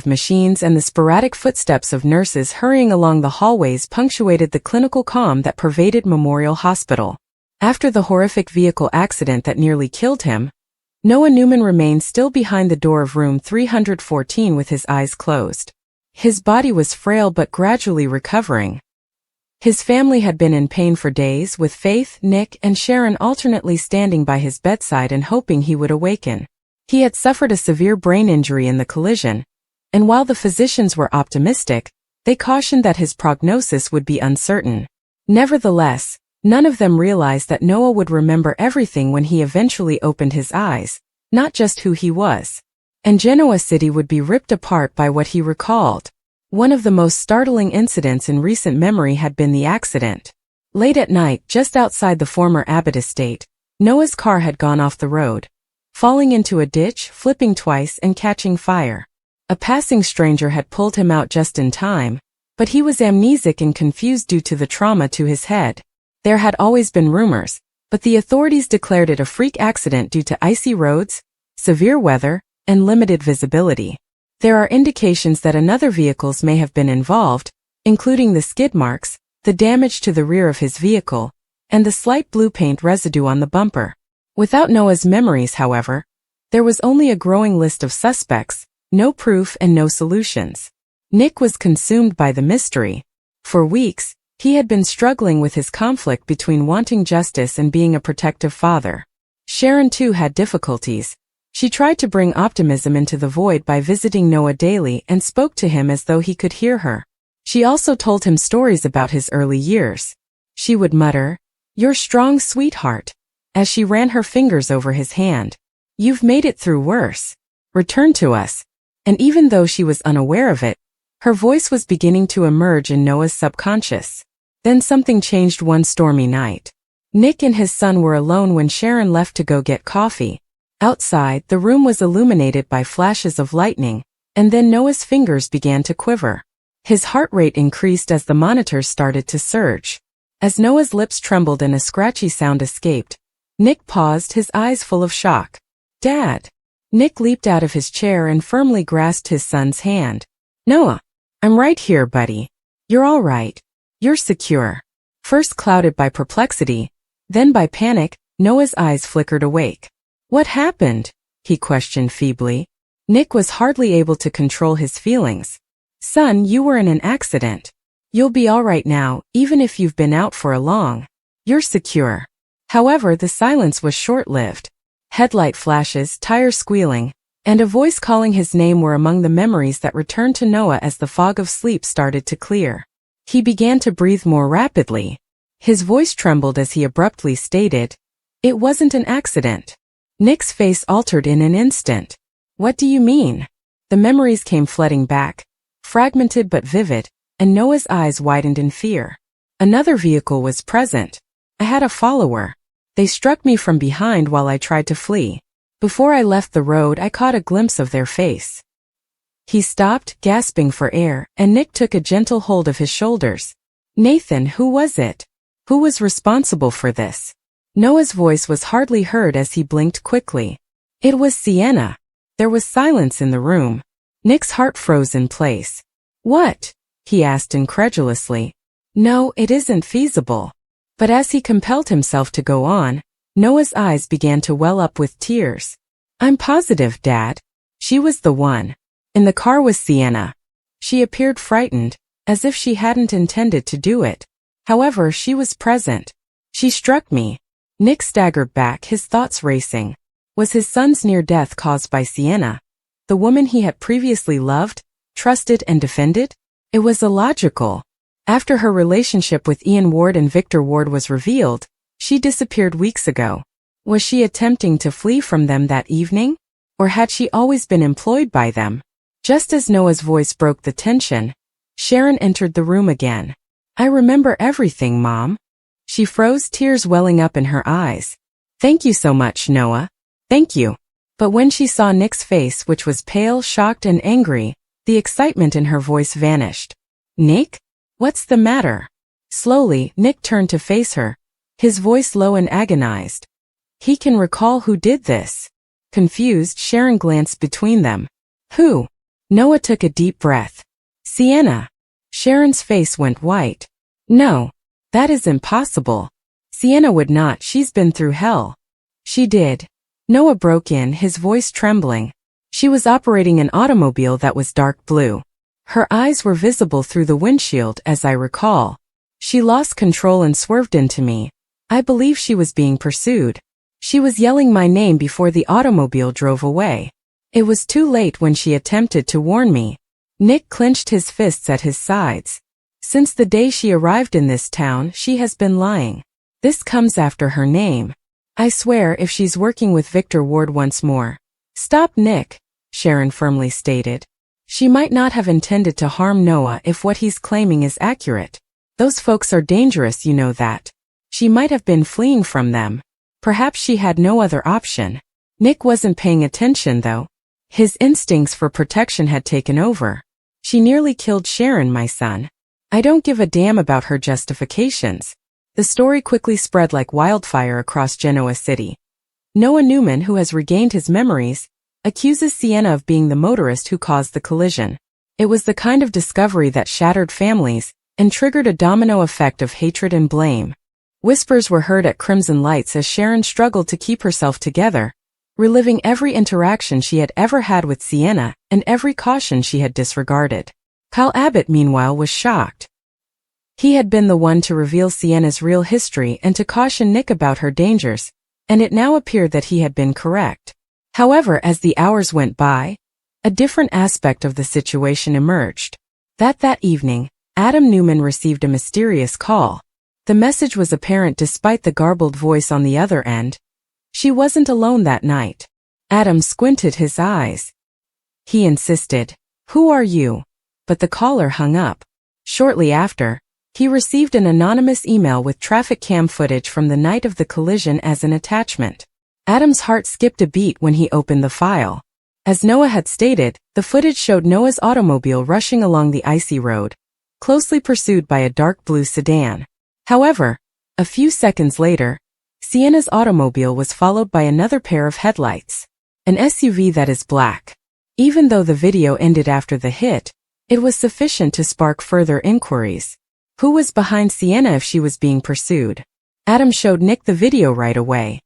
machines and the sporadic footsteps of nurses hurrying along the hallways punctuated the clinical calm that pervaded Memorial Hospital. After the horrific vehicle accident that nearly killed him, Noah Newman remained still behind the door of room 314 with his eyes closed. His body was frail but gradually recovering. His family had been in pain for days, with Faith, Nick, and Sharon alternately standing by his bedside and hoping he would awaken. He had suffered a severe brain injury in the collision, and while the physicians were optimistic, they cautioned that his prognosis would be uncertain. Nevertheless, none of them realized that Noah would remember everything when he eventually opened his eyes, not just who he was. And Genoa City would be ripped apart by what he recalled. One of the most startling incidents in recent memory had been the accident. Late at night, just outside the former Abbott estate, Noah's car had gone off the road, falling into a ditch, flipping twice, and catching fire. A passing stranger had pulled him out just in time, but he was amnesic and confused due to the trauma to his head. There had always been rumors, but the authorities declared it a freak accident due to icy roads, severe weather, and limited visibility. There are indications that another vehicles may have been involved, including the skid marks, the damage to the rear of his vehicle, and the slight blue paint residue on the bumper. Without Noah's memories, however, there was only a growing list of suspects, no proof and no solutions. Nick was consumed by the mystery. For weeks, he had been struggling with his conflict between wanting justice and being a protective father. Sharon too had difficulties. She tried to bring optimism into the void by visiting Noah daily and spoke to him as though he could hear her. She also told him stories about his early years. She would mutter, "You're strong, sweetheart," as she ran her fingers over his hand. "You've made it through worse. Return to us." And even though she was unaware of it, her voice was beginning to emerge in Noah's subconscious. Then something changed one stormy night. Nick and his son were alone when Sharon left to go get coffee. Outside, the room was illuminated by flashes of lightning, and then Noah's fingers began to quiver. His heart rate increased as the monitors started to surge. As Noah's lips trembled and a scratchy sound escaped, Nick paused, his eyes full of shock. "Dad!" Nick leaped out of his chair and firmly grasped his son's hand. "Noah, I'm right here, buddy. You're all right. You're secure." First clouded by perplexity, then by panic, Noah's eyes flickered awake. "What happened?" he questioned feebly. Nick was hardly able to control his feelings. "Son, you were in an accident. You'll be all right now, even if you've been out for a long. You're secure." However, the silence was short-lived. Headlight flashes, tire squealing, and a voice calling his name were among the memories that returned to Noah as the fog of sleep started to clear. He began to breathe more rapidly. His voice trembled as he abruptly stated, "It wasn't an accident." Nick's face altered in an instant. "What do you mean?" The memories came flooding back, fragmented but vivid, and Noah's eyes widened in fear. "Another vehicle was present. I had a follower. They struck me from behind while I tried to flee. Before I left the road, I caught a glimpse of their face." He stopped, gasping for air, and Nick took a gentle hold of his shoulders. "Nathan, who was it? Who was responsible for this?" Noah's voice was hardly heard as he blinked quickly. "It was Sienna." There was silence in the room. Nick's heart froze in place. "What?" he asked incredulously. "No, it isn't feasible." But as he compelled himself to go on, Noah's eyes began to well up with tears. "I'm positive, Dad. She was the one. In the car was Sienna. She appeared frightened, as if she hadn't intended to do it. However, she was present. She struck me." Nick staggered back, his thoughts racing. Was his son's near death caused by Sienna, the woman he had previously loved, trusted, and defended? It was illogical. After her relationship with Ian Ward and Victor Ward was revealed, she disappeared weeks ago. Was she attempting to flee from them that evening? Or had she always been employed by them? Just as Noah's voice broke the tension, Sharon entered the room again. "I remember everything, Mom." She froze, tears welling up in her eyes. "Thank you so much, Noah. Thank you." But when she saw Nick's face, which was pale, shocked, and angry, the excitement in her voice vanished. "Nick? What's the matter?" Slowly, Nick turned to face her, his voice low and agonized. "He can recall who did this." Confused, Sharon glanced between them. "Who?" Noah took a deep breath. Sienna. Sharon's face went white. No. That is impossible. Sienna would not, she's been through hell. She did. Noah broke in, his voice trembling. She was operating an automobile that was dark blue. Her eyes were visible through the windshield, as I recall. She lost control and swerved into me. I believe she was being pursued. She was yelling my name before the automobile drove away. It was too late when she attempted to warn me. Nick clenched his fists at his sides. Since the day she arrived in this town, she has been lying. This comes after her name. I swear if she's working with Victor Ward once more. Stop, Nick, Sharon firmly stated. She might not have intended to harm Noah if what he's claiming is accurate. Those folks are dangerous, you know that. She might have been fleeing from them. Perhaps she had no other option. Nick wasn't paying attention though. His instincts for protection had taken over. She nearly killed Sharon, my son. I don't give a damn about her justifications. The story quickly spread like wildfire across Genoa City. Noah Newman, who has regained his memories, accuses Sienna of being the motorist who caused the collision. It was the kind of discovery that shattered families and triggered a domino effect of hatred and blame. Whispers were heard at Crimson Lights as Sharon struggled to keep herself together, reliving every interaction she had ever had with Sienna and every caution she had disregarded. Kyle Abbott, meanwhile, was shocked. He had been the one to reveal Sienna's real history and to caution Nick about her dangers, and it now appeared that he had been correct. However, as the hours went by, a different aspect of the situation emerged. That evening, Adam Newman received a mysterious call. The message was apparent despite the garbled voice on the other end. She wasn't alone that night. Adam squinted his eyes. He insisted, "Who are you?" But the caller hung up. Shortly after, he received an anonymous email with traffic cam footage from the night of the collision as an attachment. Adam's heart skipped a beat when he opened the file. As Noah had stated, the footage showed Noah's automobile rushing along the icy road, closely pursued by a dark blue sedan. However, a few seconds later, Sienna's automobile was followed by another pair of headlights. An SUV that is black. Even though the video ended after the hit, it was sufficient to spark further inquiries. Who was behind Sienna if she was being pursued? Adam showed Nick the video right away.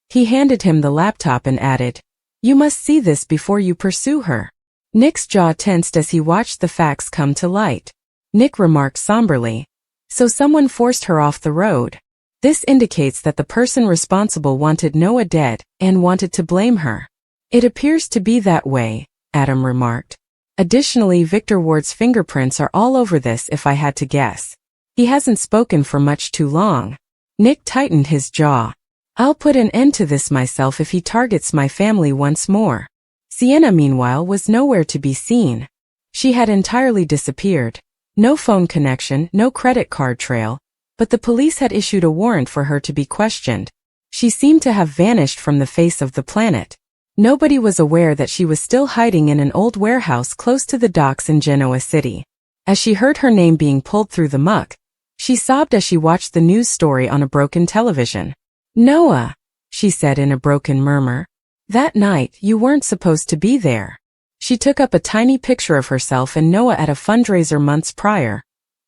He handed him the laptop and added, "You must see this before you pursue her." Nick's jaw tensed as he watched the facts come to light. Nick remarked somberly, "So someone forced her off the road. This indicates that the person responsible wanted Noah dead and wanted to blame her." "It appears to be that way," Adam remarked. "Additionally, Victor Ward's fingerprints are all over this if I had to guess. He hasn't spoken for much too long." Nick tightened his jaw. "I'll put an end to this myself if he targets my family once more." Sienna, meanwhile, was nowhere to be seen. She had entirely disappeared. No phone connection, no credit card trail, but the police had issued a warrant for her to be questioned. She seemed to have vanished from the face of the planet. Nobody was aware that she was still hiding in an old warehouse close to the docks in Genoa City. As she heard her name being pulled through the muck, she sobbed as she watched the news story on a broken television. "Noah," she said in a broken murmur, "that night you weren't supposed to be there." She took up a tiny picture of herself and Noah at a fundraiser months prior,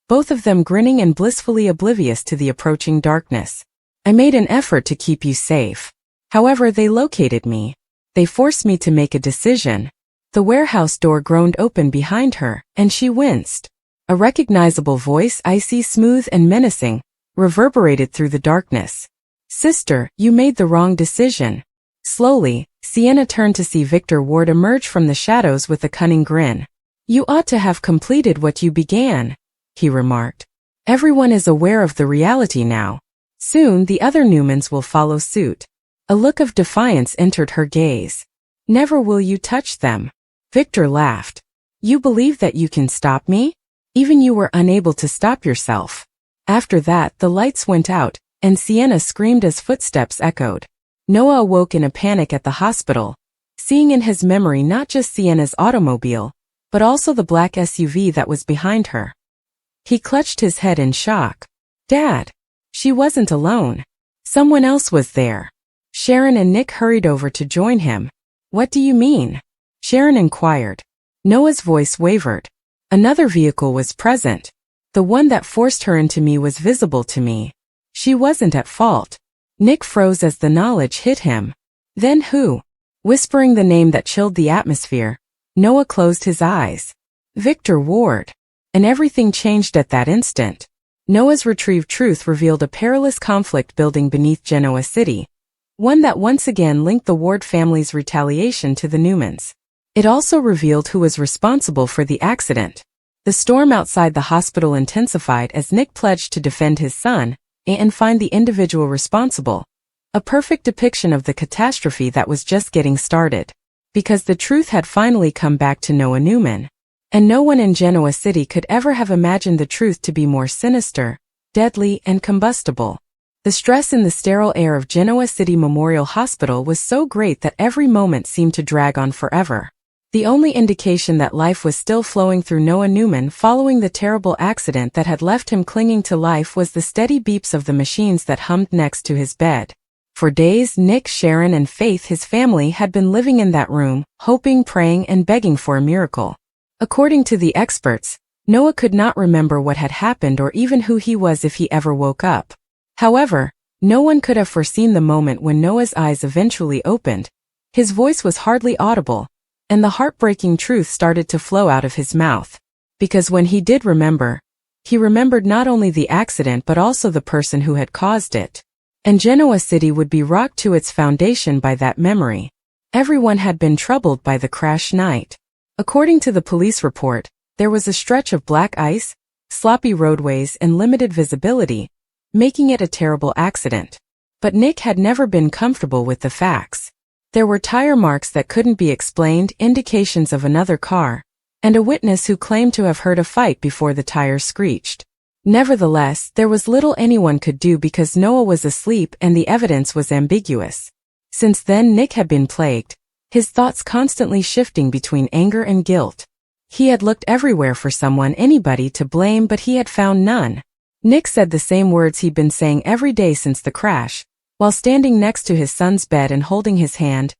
both of them grinning and blissfully oblivious to the approaching darkness. "I made an effort to keep you safe. However, they located me. They forced me to make a decision." The warehouse door groaned open behind her, and she winced. A recognizable voice, icy smooth and menacing, reverberated through the darkness. "Sister, you made the wrong decision." Slowly, Sienna turned to see Victor Ward emerge from the shadows with a cunning grin. "You ought to have completed what you began," he remarked. "Everyone is aware of the reality now. Soon the other Newmans will follow suit." A look of defiance entered her gaze. "Never will you touch them." Victor laughed. "You believe that you can stop me? Even you were unable to stop yourself." After that, the lights went out, and Sienna screamed as footsteps echoed. Noah awoke in a panic at the hospital, seeing in his memory not just Sienna's automobile, but also the black SUV that was behind her. He clutched his head in shock. "Dad!" She wasn't alone. Someone else was there. Sharon and Nick hurried over to join him. "What do you mean?" Sharon inquired. Noah's voice wavered. Another vehicle was present. The one that forced her into me was visible to me. She wasn't at fault. Nick froze as the knowledge hit him. Then who? Whispering the name that chilled the atmosphere, Noah closed his eyes. Victor Ward. And everything changed at that instant. Noah's retrieved truth revealed a perilous conflict building beneath Genoa City, one that once again linked the Ward family's retaliation to the Newmans. It also revealed who was responsible for the accident. The storm outside the hospital intensified as Nick pledged to defend his son and find the individual responsible. A perfect depiction of the catastrophe that was just getting started. Because the truth had finally come back to Noah Newman. And no one in Genoa City could ever have imagined the truth to be more sinister, deadly, and combustible. The stress in the sterile air of Genoa City Memorial Hospital was so great that every moment seemed to drag on forever. The only indication that life was still flowing through Noah Newman following the terrible accident that had left him clinging to life was the steady beeps of the machines that hummed next to his bed. For days, Nick, Sharon, and Faith, his family, had been living in that room, hoping, praying, and begging for a miracle. According to the experts, Noah could not remember what had happened or even who he was if he ever woke up. However, no one could have foreseen the moment when Noah's eyes eventually opened. His voice was hardly audible, and the heartbreaking truth started to flow out of his mouth. Because when he did remember, he remembered not only the accident but also the person who had caused it. And Genoa City would be rocked to its foundation by that memory. Everyone had been troubled by the crash night. According to the police report, there was a stretch of black ice, sloppy roadways, and limited visibility, making it a terrible accident. But Nick had never been comfortable with the facts. There were tire marks that couldn't be explained, indications of another car, and a witness who claimed to have heard a fight before the tires screeched. Nevertheless, there was little anyone could do because Noah was asleep and the evidence was ambiguous. Since then, Nick had been plagued, his thoughts constantly shifting between anger and guilt. He had looked everywhere for someone, anybody to blame, but he had found none. Nick said the same words he'd been saying every day since the crash, while standing next to his son's bed and holding his hand.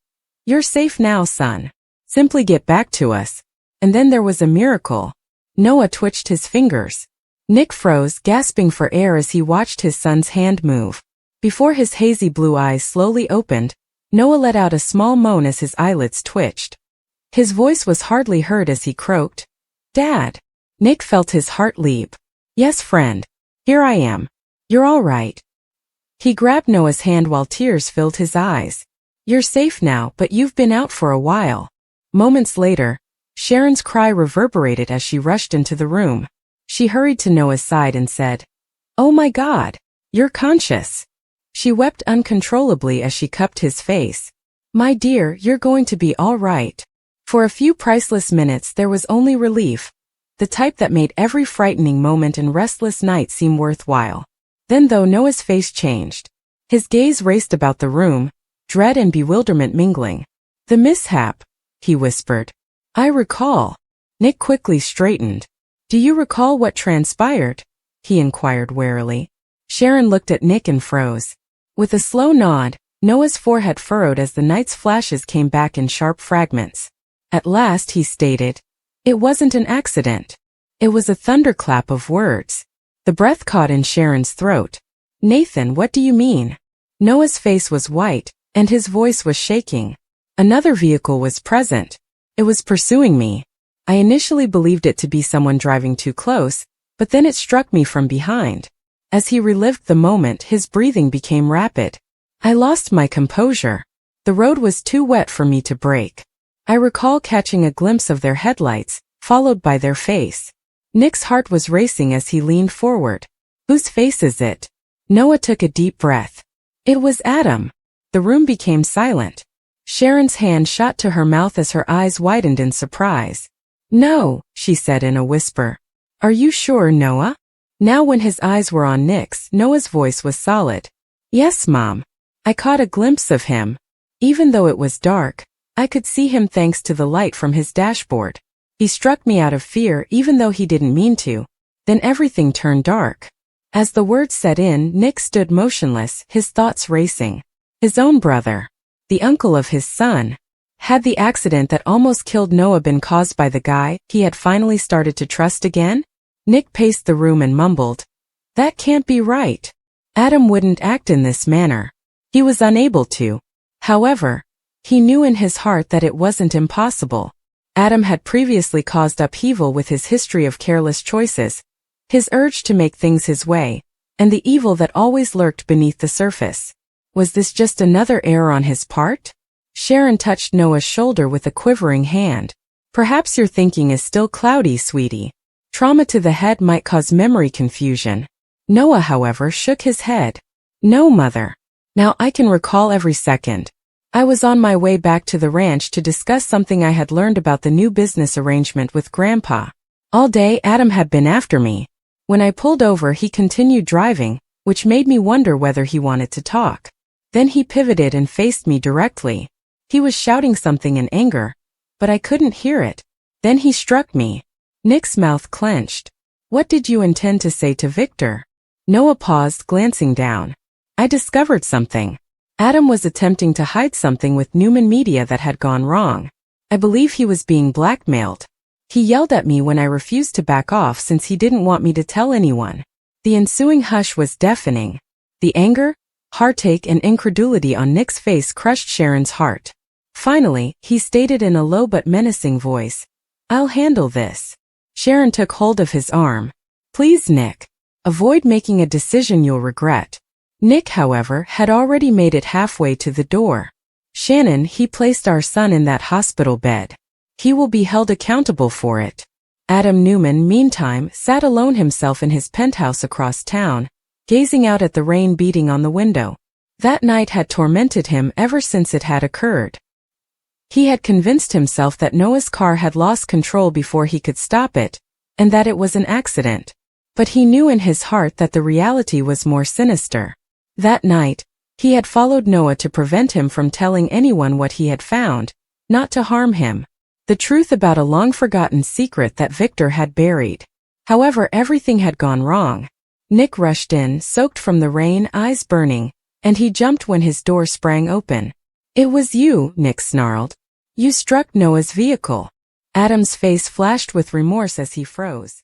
"You're safe now, son. Simply get back to us." And then there was a miracle. Noah twitched his fingers. Nick froze, gasping for air as he watched his son's hand move. Before his hazy blue eyes slowly opened, Noah let out a small moan as his eyelids twitched. His voice was hardly heard as he croaked, "Dad." Nick felt his heart leap. "Yes, friend. Here I am. You're all right." He grabbed Noah's hand while tears filled his eyes. "You're safe now, but you've been out for a while." Moments later, Sharon's cry reverberated as she rushed into the room. She hurried to Noah's side and said, "Oh my God, you're conscious." She wept uncontrollably as she cupped his face. "My dear, you're going to be all right." For a few priceless minutes there was only relief, the type that made every frightening moment and restless night seem worthwhile. Then though Noah's face changed. His gaze raced about the room, dread and bewilderment mingling. "The mishap," he whispered. "I recall." Nick quickly straightened. "Do you recall what transpired?" he inquired warily. Sharon looked at Nick and froze. With a slow nod, Noah's forehead furrowed as the night's flashes came back in sharp fragments. At last he stated, "It wasn't an accident. It was a thunderclap of words." The breath caught in Sharon's throat. "Nathan, what do you mean?" Noah's face was white, and his voice was shaking. "Another vehicle was present. It was pursuing me. I initially believed it to be someone driving too close, but then it struck me from behind." As he relived the moment, his breathing became rapid. "I lost my composure. The road was too wet for me to brake. I recall catching a glimpse of their headlights, followed by their face." Nick's heart was racing as he leaned forward. "Whose face is it?" Noah took a deep breath. "It was Adam." The room became silent. Sharon's hand shot to her mouth as her eyes widened in surprise. "No," she said in a whisper. "Are you sure, Noah?" Now when his eyes were on Nick's, Noah's voice was solid. "Yes, Mom. I caught a glimpse of him. Even though it was dark, I could see him thanks to the light from his dashboard. He struck me out of fear even though he didn't mean to. Then everything turned dark." As the words set in, Nick stood motionless, his thoughts racing. His own brother. The uncle of his son. Had the accident that almost killed Noah been caused by the guy he had finally started to trust again? Nick paced the room and mumbled, "That can't be right. Adam wouldn't act in this manner." He was unable to. However, he knew in his heart that it wasn't impossible. Adam had previously caused upheaval with his history of careless choices, his urge to make things his way, and the evil that always lurked beneath the surface. Was this just another error on his part? Sharon touched Noah's shoulder with a quivering hand. "Perhaps your thinking is still cloudy, sweetie. Trauma to the head might cause memory confusion." Noah, however, shook his head. "No, Mother. Now I can recall every second. I was on my way back to the ranch to discuss something I had learned about the new business arrangement with Grandpa. All day Adam had been after me. When I pulled over, he continued driving, which made me wonder whether he wanted to talk. Then he pivoted and faced me directly. He was shouting something in anger, but I couldn't hear it. Then he struck me." Nick's mouth clenched. "What did you intend to say to Victor?" Noah paused, glancing down. "I discovered something. Adam was attempting to hide something with Newman Media that had gone wrong. I believe he was being blackmailed. He yelled at me when I refused to back off since he didn't want me to tell anyone." The ensuing hush was deafening. The anger, heartache, and incredulity on Nick's face crushed Sharon's heart. Finally, he stated in a low but menacing voice, "I'll handle this." Sharon took hold of his arm. "Please, Nick. Avoid making a decision you'll regret." Nick, however, had already made it halfway to the door. "Shannon, he placed our son in that hospital bed. He will be held accountable for it." Adam Newman, meantime, sat alone himself in his penthouse across town, gazing out at the rain beating on the window. That night had tormented him ever since it had occurred. He had convinced himself that Noah's car had lost control before he could stop it, and that it was an accident. But he knew in his heart that the reality was more sinister. That night, he had followed Noah to prevent him from telling anyone what he had found, not to harm him. The truth about a long-forgotten secret that Victor had buried. However, everything had gone wrong. Nick rushed in, soaked from the rain, eyes burning, and he jumped when his door sprang open. "It was you," Nick snarled. "You struck Noah's vehicle." Adam's face flashed with remorse as he froze.